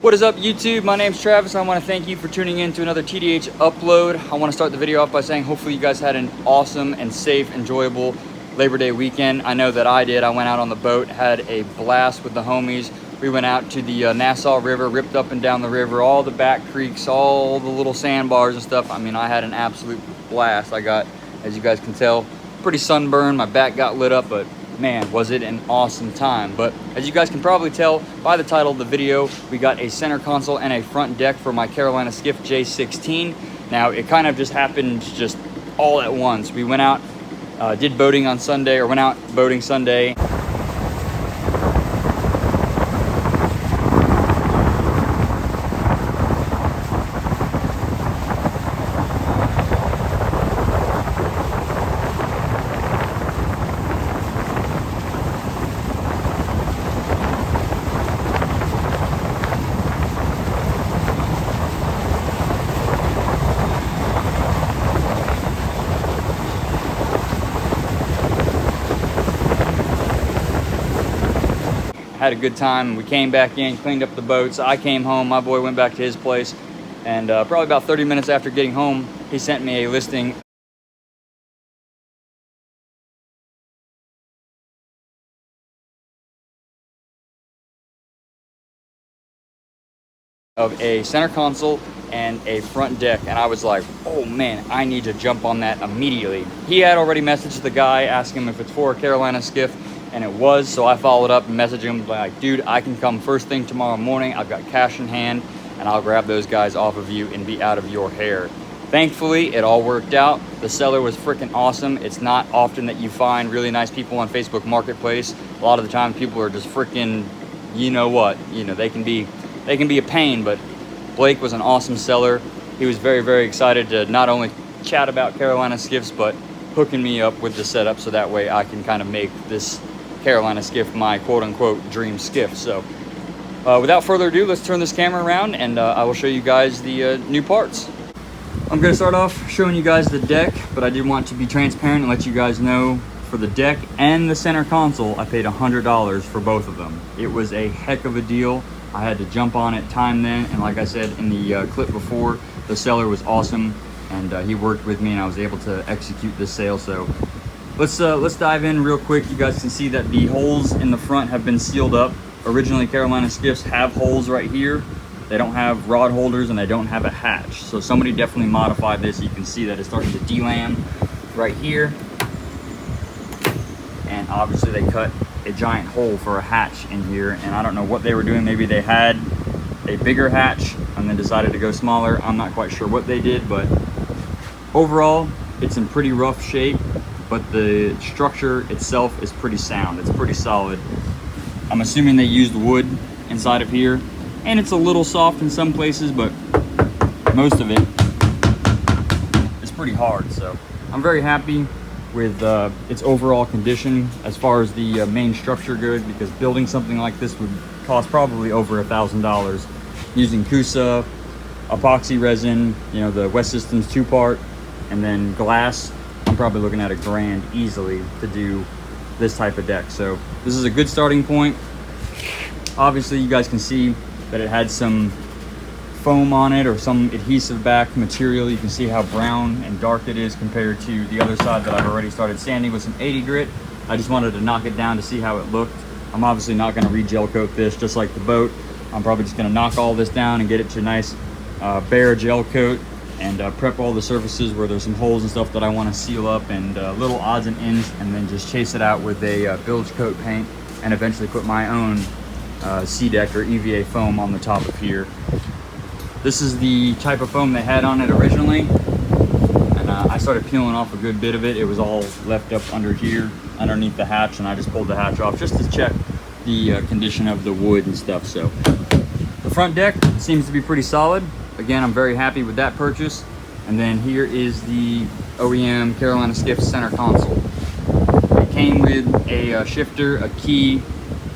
What is up, YouTube? My name's Travis. I want to thank you for tuning in to another TDH upload. I want to start the video off by saying hopefully you guys had an awesome and safe, enjoyable Labor Day weekend. I know that I did. I went out on the boat, had a blast with the homies. We went out to the Nassau River, ripped up and down the river, all the back creeks, all the little sandbars and stuff. I mean, I had an absolute blast. I got, as you guys can tell, pretty sunburned. My back got lit up, but man, was it an awesome time. But as you guys can probably tell by the title of the video, we got a center console and a front deck for my Carolina Skiff J16. Now, it kind of just happened just all at once. We went out, did boating on Sunday, or went out boating Sunday. Had a good time. We came back in, cleaned up the boats. I came home, my boy went back to his place, and probably about 30 minutes after getting home, he sent me a listing of a center console and a front deck, and I was like, oh man, I need to jump on that immediately. He had already messaged the guy asking him if it's for a Carolina Skiff, and it was, so I followed up and messaged him like, dude, I can come first thing tomorrow morning. I've got cash in hand, and I'll grab those guys off of you and be out of your hair. Thankfully, it all worked out. The seller was freaking awesome. It's not often that you find really nice people on Facebook Marketplace. A lot of the time, people are just freaking, you know what, they can be a pain, but Blake was an awesome seller. He was very, very excited to not only chat about Carolina Skiffs, but hooking me up with the setup so that way I can kind of make this Carolina Skiff my quote-unquote dream skiff. So without further ado, let's turn this camera around and I will show you guys the new parts. I'm going to start off showing you guys the deck, but I did want to be transparent and let you guys know for the deck and the center console, I paid $100 for both of them. It was a heck of a deal. I had to jump on it time then, and like I said in the clip before, the seller was awesome, and he worked with me and I was able to execute this sale. So let's dive in real quick. You guys can see that the holes in the front have been sealed up. Originally, Carolina Skiffs have holes right here. They don't have rod holders and they don't have a hatch. So somebody definitely modified this. You can see that it's starting to delam right here. And obviously they cut a giant hole for a hatch in here. And I don't know what they were doing. Maybe they had a bigger hatch and then decided to go smaller. I'm not quite sure what they did, but overall, it's in pretty rough shape. But the structure itself is pretty sound. It's pretty solid. I'm assuming they used wood inside of here, and it's a little soft in some places, but most of it is pretty hard. So I'm very happy with its overall condition as far as the main structure goes, because building something like this would cost probably over $1,000 using Kusa, epoxy resin, the West Systems 2-part, and then glass. I'm probably looking at $1,000 easily to do this type of deck. So this is a good starting point. Obviously, you guys can see that it had some foam on it or some adhesive back material. You can see how brown and dark it is compared to the other side that I've already started sanding with some 80 grit. I just wanted to knock it down to see how it looked. I'm obviously not going to re-gel coat this just like the boat. I'm probably just going to knock all this down and get it to a nice bare gel coat, and prep all the surfaces where there's some holes and stuff that I want to seal up, and little odds and ends, and then just chase it out with a bilge coat paint and eventually put my own C-deck or EVA foam on the top of here. This is the type of foam they had on it originally, and I started peeling off a good bit of it. It was all left up under here underneath the hatch, and I just pulled the hatch off just to check the condition of the wood and stuff. So the front deck seems to be pretty solid. Again, I'm very happy with that purchase. And then here is the OEM Carolina Skiff center console. It came with a shifter, a key.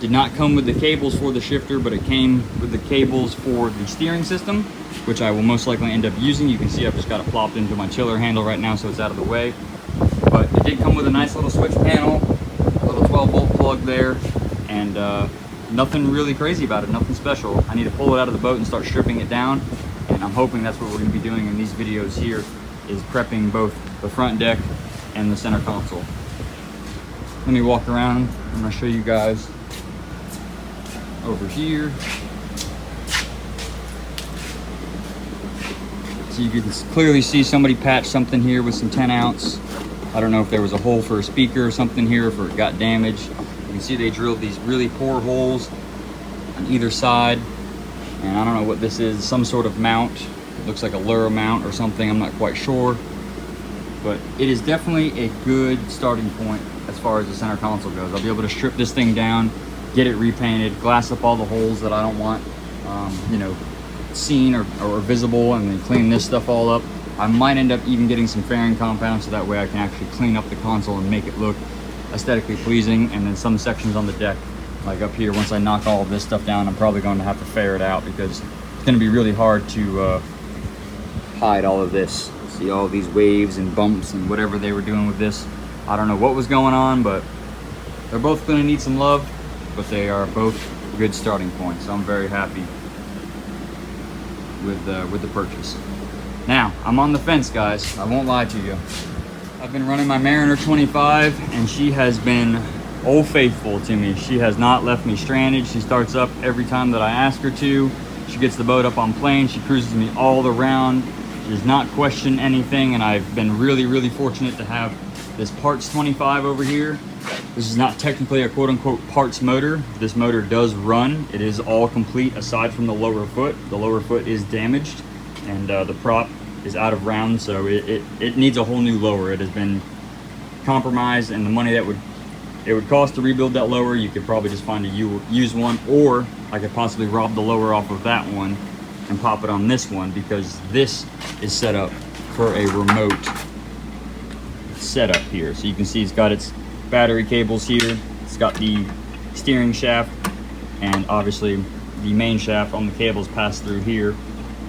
Did not come with the cables for the shifter, but it came with the cables for the steering system, which I will most likely end up using. You can see I've just got it plopped into my tiller handle right now, so it's out of the way. But it did come with a nice little switch panel, a little 12-volt plug there, and nothing really crazy about it, nothing special. I need to pull it out of the boat and start stripping it down, and I'm hoping that's what we're going to be doing in these videos here, is prepping both the front deck and the center console. Let me walk around. I'm going to show you guys over here. So you can clearly see somebody patched something here with some 10 ounce. I don't know if there was a hole for a speaker or something here, if it got damaged. You can see they drilled these really poor holes on either side. And I don't know what this is, some sort of mount. It looks like a lure mount or something, I'm not quite sure. But it is definitely a good starting point as far as the center console goes. I'll be able to strip this thing down, get it repainted, glass up all the holes that I don't want, you know, seen or visible, and then clean this stuff all up. I might end up even getting some fairing compound so that way I can actually clean up the console and make it look aesthetically pleasing. And then some sections on the deck, like up here, once I knock all of this stuff down, I'm probably going to have to fair it out because it's going to be really hard to hide all of this. See all these waves and bumps and whatever they were doing with this. I don't know what was going on, but they're both going to need some love, but they are both good starting points. So I'm very happy with the purchase. Now, I'm on the fence, guys. I won't lie to you. I've been running my Mariner 25, and she has been old faithful to me. She has not left me stranded. She starts up every time that I ask her to. She gets the boat up on plane. She cruises me all around. She does not question anything, and I've been really, really fortunate to have this parts 25 over here. This is not technically a quote-unquote parts motor. This motor does run. It is all complete aside from the lower foot. The lower foot is damaged, and the prop is out of round, so it needs a whole new lower. It has been compromised, and the money that it would cost to rebuild that lower, you could probably just find a used one, or I could possibly rob the lower off of that one and pop it on this one, because this is set up for a remote setup here. So you can see it's got its battery cables here. It's got the steering shaft, and obviously the main shaft on the cables pass through here,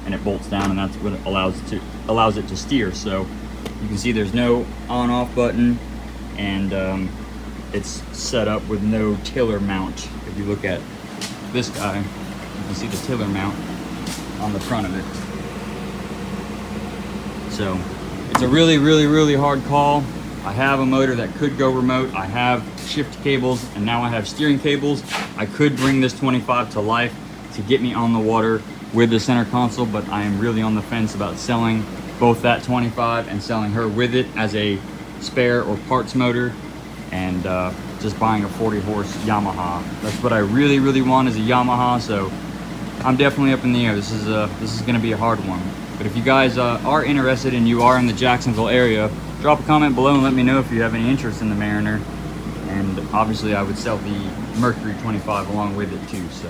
and it bolts down, and that's what allows it to steer. So you can see there's no on-off button, and it's set up with no tiller mount. If you look at this guy, you can see the tiller mount on the front of it. So it's a really, really, really hard call. I have a motor that could go remote. I have shift cables, and now I have steering cables. I could bring this 25 to life to get me on the water with the center console, but I am really on the fence about selling both that 25 and selling her with it as a spare or parts motor, and just buying a 40 horse Yamaha. That's what I really, really want, is a Yamaha. So I'm definitely up in the air. This is gonna be a hard one. But if you guys are interested and you are in the Jacksonville area, drop a comment below and let me know if you have any interest in the Mariner. And obviously I would sell the Mercury 25 along with it too. So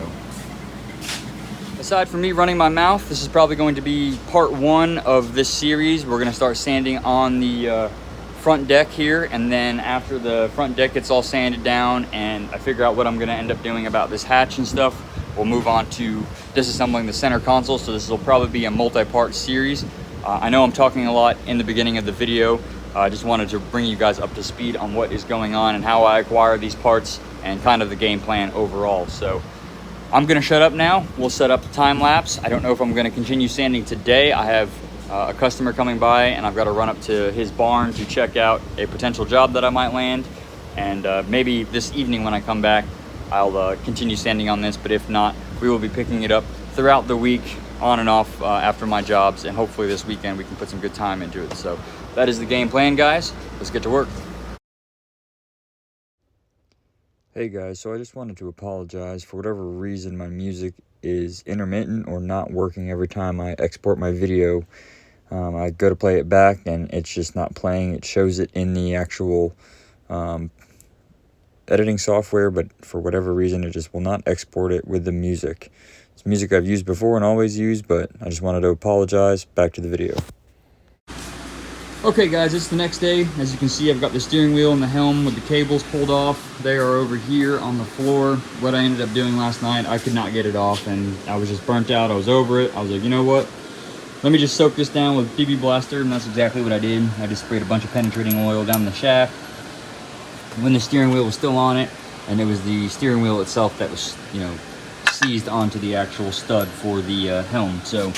aside from me running my mouth, this is probably going to be part one of this series. We're gonna start sanding on the front deck here, and then after the front deck gets all sanded down and I figure out what I'm gonna end up doing about this hatch and stuff, we'll move on to disassembling the center console. So this will probably be a multi-part series. I know I'm talking a lot in the beginning of the video. I just wanted to bring you guys up to speed on what is going on and how I acquire these parts and kind of the game plan overall. So I'm gonna shut up now. We'll set up the time lapse. I don't know if I'm gonna continue sanding today. I have a customer coming by, and I've got to run up to his barn to check out a potential job that I might land. And maybe this evening when I come back, I'll continue sanding on this, but if not, we will be picking it up throughout the week, on and off after my jobs, and hopefully this weekend we can put some good time into it. So that is the game plan, guys. Let's get to work. Hey guys, so I just wanted to apologize. For whatever reason, my music is intermittent or not working every time I export my video. I go to play it back and it's just not playing. It shows it in the actual editing software, but for whatever reason it just will not export it with the music. It's music I've used before and always use, but I just wanted to apologize. Back to the video. Okay guys, it's the next day. As you can see, I've got the steering wheel and the helm with the cables pulled off. They are over here on the floor. What I ended up doing last night, I could not get it off, and I was just burnt out. I was over it. I was like, you know what? Let me just soak this down with BB Blaster, and that's exactly what I did. I just sprayed a bunch of penetrating oil down the shaft. When the steering wheel was still on it, and it was the steering wheel itself that was, you know, seized onto the actual stud for the helm. So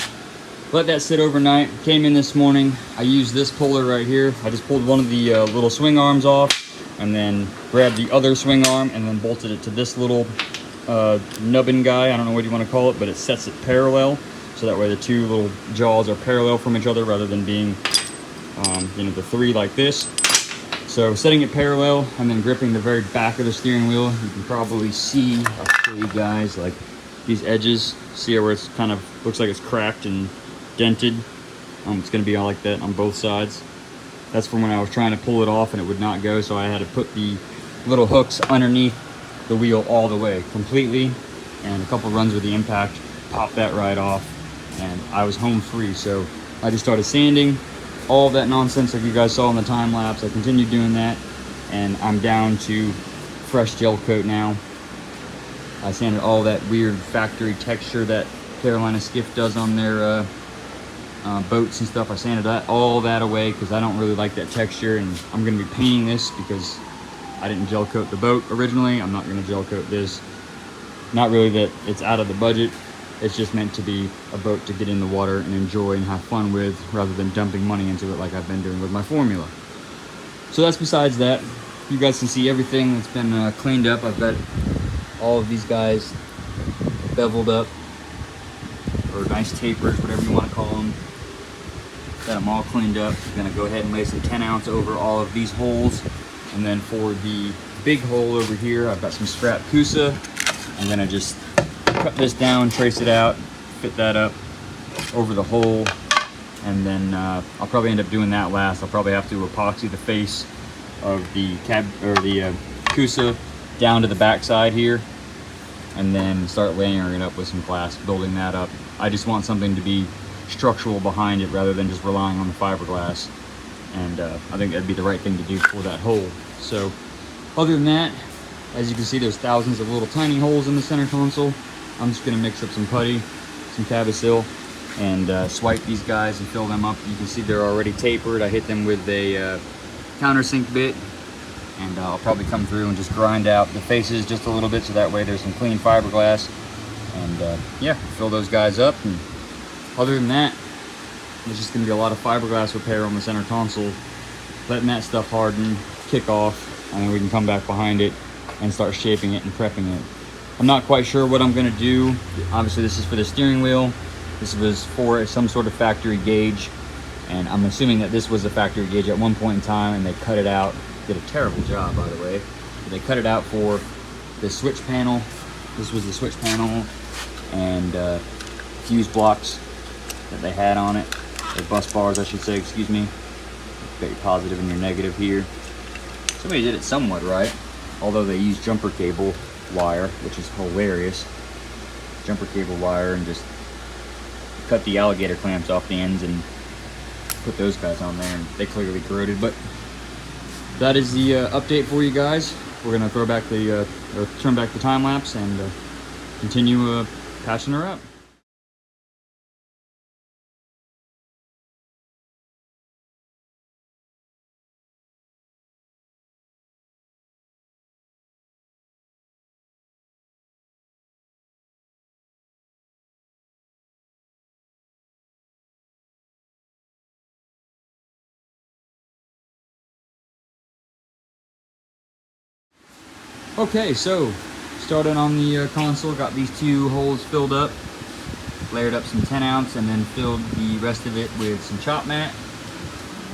let that sit overnight. Came in this morning. I used this puller right here. I just pulled one of the little swing arms off, and then grabbed the other swing arm and then bolted it to this little nubbin guy. I don't know what you want to call it, but it sets it parallel, so that way the two little jaws are parallel from each other rather than being you know, the three like this. So setting it parallel and then gripping the very back of the steering wheel. You can probably see, I'll show you guys, like these edges. See where it's kind of looks like it's cracked and dented. It's going to be all like that on both sides. That's from when I was trying to pull it off and it would not go, so I had to put the little hooks underneath the wheel all the way completely, and a couple runs with the impact popped that right off, and I was home free. So I just started sanding all of that nonsense like you guys saw in the time lapse. I continued doing that, and I'm down to fresh gel coat now. I sanded all that weird factory texture that Carolina Skiff does on their boats and stuff. I sanded all that away because I don't really like that texture, and I'm going to be painting this because I didn't gel coat the boat originally. I'm not going to gel coat this. Not really that it's out of the budget. It's just meant to be a boat to get in the water and enjoy and have fun with, rather than dumping money into it like I've been doing with my formula. So that's besides that. You guys can see everything that's been cleaned up. I've got all of these guys beveled up, or nice tapers, whatever you want to call them. Got them all cleaned up. I'm gonna go ahead and lay some 10 ounce over all of these holes. And then for the big hole over here, I've got some scrap Kusa. I'm gonna just cut this down, trace it out, fit that up over the hole, and then I'll probably end up doing that last. I'll probably have to epoxy the face of the Kusa down to the back side here, and then start layering it up with some glass, building that up. I just want something to be structural behind it rather than just relying on the fiberglass, and I think that'd be the right thing to do for that hole. So other than that, as you can see, there's thousands of little tiny holes in the center console. I'm just gonna mix up some putty, some Cavasil, and swipe these guys and fill them up. You can see they're already tapered. I hit them with a countersink bit, and I'll probably come through and just grind out the faces just a little bit, so that way there's some clean fiberglass, and yeah, fill those guys up. And other than that, there's just gonna be a lot of fiberglass repair on the center console, letting that stuff harden, kick off, and then we can come back behind it and start shaping it and prepping it. I'm not quite sure what I'm gonna do. Obviously this is for the steering wheel. This was for some sort of factory gauge, and I'm assuming that this was a factory gauge at one point in time, and they cut it out. Did a terrible job, by the way. But they cut it out for the switch panel. This was the switch panel, and fuse blocks that they had on it, or bus bars I should say, excuse me. Got your positive and your negative here. Somebody did it somewhat right, although they used jumper cable wire, which is hilarious. Jumper cable wire, and just cut the alligator clamps off the ends and put those guys on there, and they clearly corroded. But that is the update for you guys. We're gonna throw back the or turn back the time lapse and continue patching her up. Okay, so started on the console, got these two holes filled up, layered up some 10 ounce, and then filled the rest of it with some chop mat.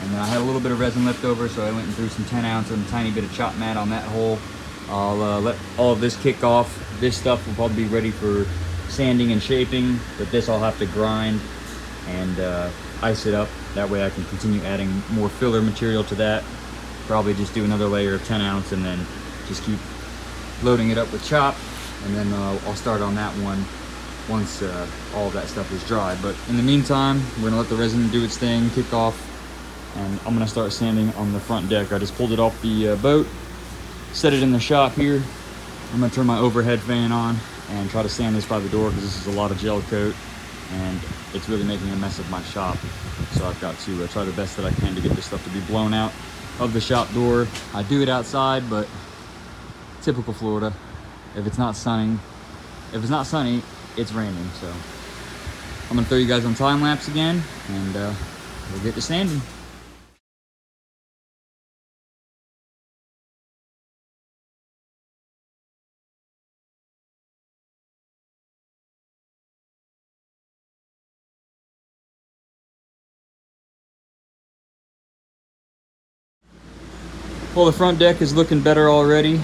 And then I had a little bit of resin left over, so I went and threw some 10 ounce and a tiny bit of chop mat on that hole. I'll let all of this kick off. This stuff will probably be ready for sanding and shaping, but this I'll have to grind and ice it up. That way I can continue adding more filler material to that. Probably just do another layer of 10 ounce and then just keep loading it up with chop, and then I'll start on that one once all of that stuff is dry. But in the meantime, we're gonna let the resin do its thing, kick off, and I'm gonna start sanding on the front deck. I just pulled it off the boat, set it in the shop here. I'm gonna turn my overhead fan on and try to sand this by the door, because this is a lot of gel coat and it's really making a mess of my shop. So I've got to try the best that I can to get this stuff to be blown out of the shop door. I do it outside, but typical Florida. If it's not sunny, it's raining. So I'm gonna throw you guys on time lapse again, and we'll get to sanding. Well, the front deck is looking better already.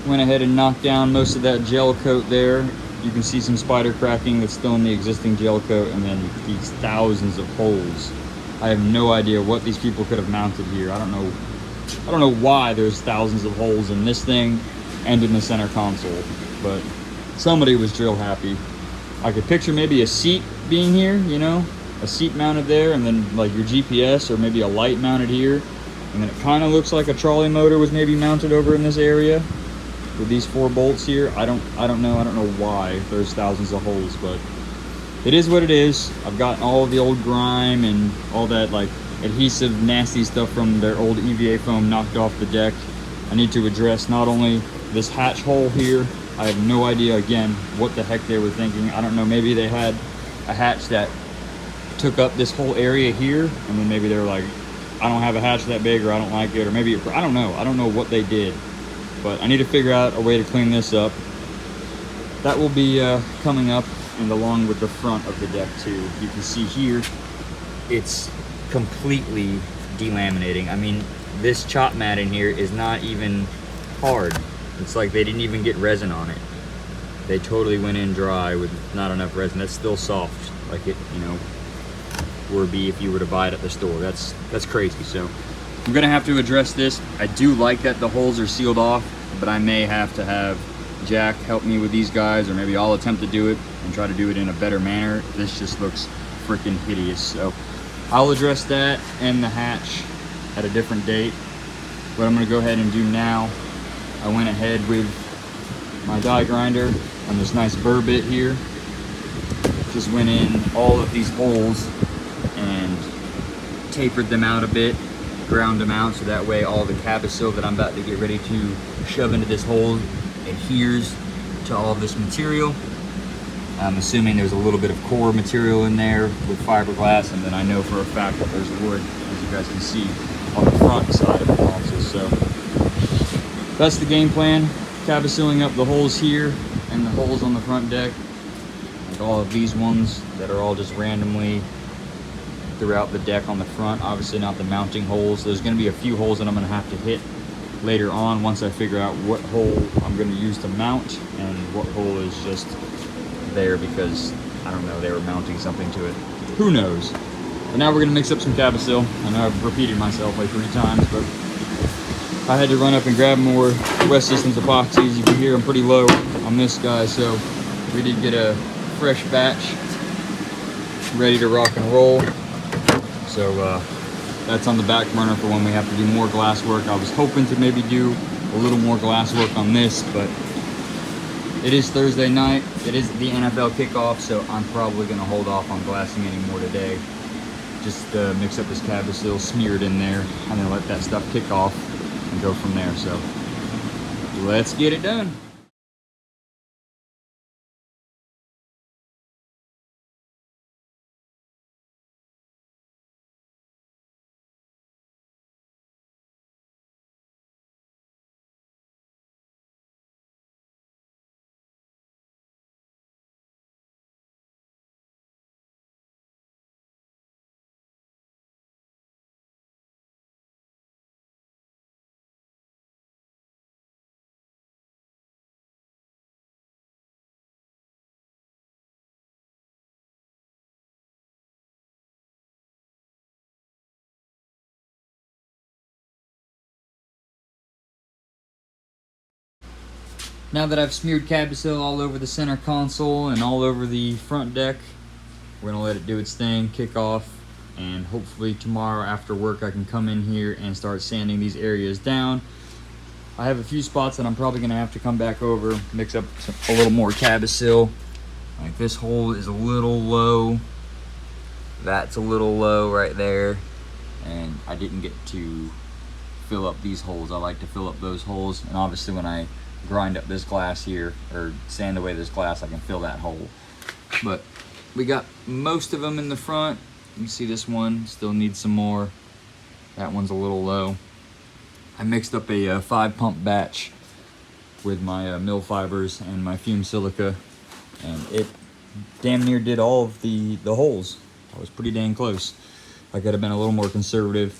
Went ahead and knocked down most of that gel coat there. You can see some spider cracking that's still in the existing gel coat, and then these thousands of holes. I have no idea what these people could have mounted here. I don't know why there's thousands of holes in this thing and in the center console, but somebody was drill happy. I could picture maybe a seat being here, you know, a seat mounted there, and then like your GPS or maybe a light mounted here. And then it kind of looks like a trolley motor was maybe mounted over in this area with these 4 bolts here. I don't know why there's thousands of holes, but it is what it is. I've gotten all of the old grime and all that like adhesive nasty stuff from their old EVA foam knocked off the deck. I need to address not only this hatch hole here. I have no idea again what the heck they were thinking. I don't know, maybe they had a hatch that took up this whole area here, and then maybe they were like, I don't have a hatch that big, or I don't like it, or maybe I don't know what they did, but I need to figure out a way to clean this up. That will be coming up, and along with the front of the deck too. You can see here it's completely delaminating. I mean, this chop mat in here is not even hard. It's like they didn't even get resin on it. They totally went in dry with not enough resin. That's still soft, like it, you know, would be if you were to buy it at the store. That's crazy. So I'm gonna have to address this. I do like that the holes are sealed off, but I may have to have Jack help me with these guys, or maybe I'll attempt to do it and try to do it in a better manner. This just looks freaking hideous. So I'll address that and the hatch at a different date. What I'm gonna go ahead and do now, I went ahead with my die grinder on this nice burr bit here. Just went in all of these holes and tapered them out a bit, ground them out, so that way all the cabosil that I'm about to get ready to shove into this hole adheres to all of this material. I'm assuming there's a little bit of core material in there with fiberglass, and then I know for a fact that there's wood, as you guys can see, on the front side of the console. So that's the game plan. Cabosealing up the holes here and the holes on the front deck, like all of these ones that are all just randomly throughout the deck on the front. Obviously not the mounting holes. There's going to be a few holes that I'm going to have to hit later on once I figure out what hole I'm going to use to mount and what hole is just there because, I don't know, they were mounting something to it. Who knows? But now we're going to mix up some cabosil. I know I've repeated myself like 3 times, but I had to run up and grab more West Systems epoxies. You can hear I'm pretty low on this guy, so we did get a fresh batch ready to rock and roll. So that's on the back burner for when we have to do more glass work. I was hoping to maybe do a little more glass work on this, but it is Thursday night. It is the NFL kickoff, so I'm probably going to hold off on glassing anymore today. Just mix up this cabosil, smear it in there, and then let that stuff kick off and go from there. So let's get it done. Now that I've smeared cabosil all over the center console and all over the front deck, we're gonna let it do its thing, kick off, and hopefully tomorrow after work I can come in here and start sanding these areas down. I have a few spots that I'm probably gonna have to come back over, mix up a little more cabosil. Like this hole is a little low, that's a little low right there, and I didn't get to fill up these holes. I like to fill up those holes, and obviously when I grind up this glass here, or sand away this glass, I can fill that hole. But we got most of them in the front. You can see this one still needs some more. That one's a little low. I mixed up a 5-pump batch with my mill fibers and my fumed silica, and it damn near did all of the holes. I was pretty dang close. I could have been a little more conservative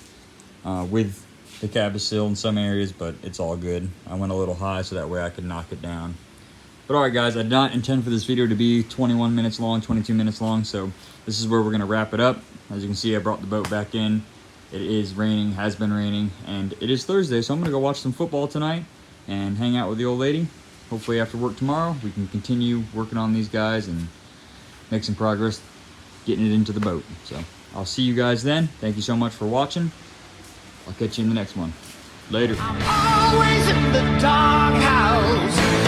with the Cabasil in some areas, but it's all good. I went a little high so that way I could knock it down. But all right, guys, I did not intend for this video to be 21 minutes long, 22 minutes long, so this is where we're gonna wrap it up. As you can see, I brought the boat back in. It is raining, has been raining, and it is Thursday, so I'm gonna go watch some football tonight and hang out with the old lady. Hopefully after work tomorrow, we can continue working on these guys and make some progress getting it into the boat. So I'll see you guys then. Thank you so much for watching. I'll catch you in the next one. Later. I'm always in the doghouse.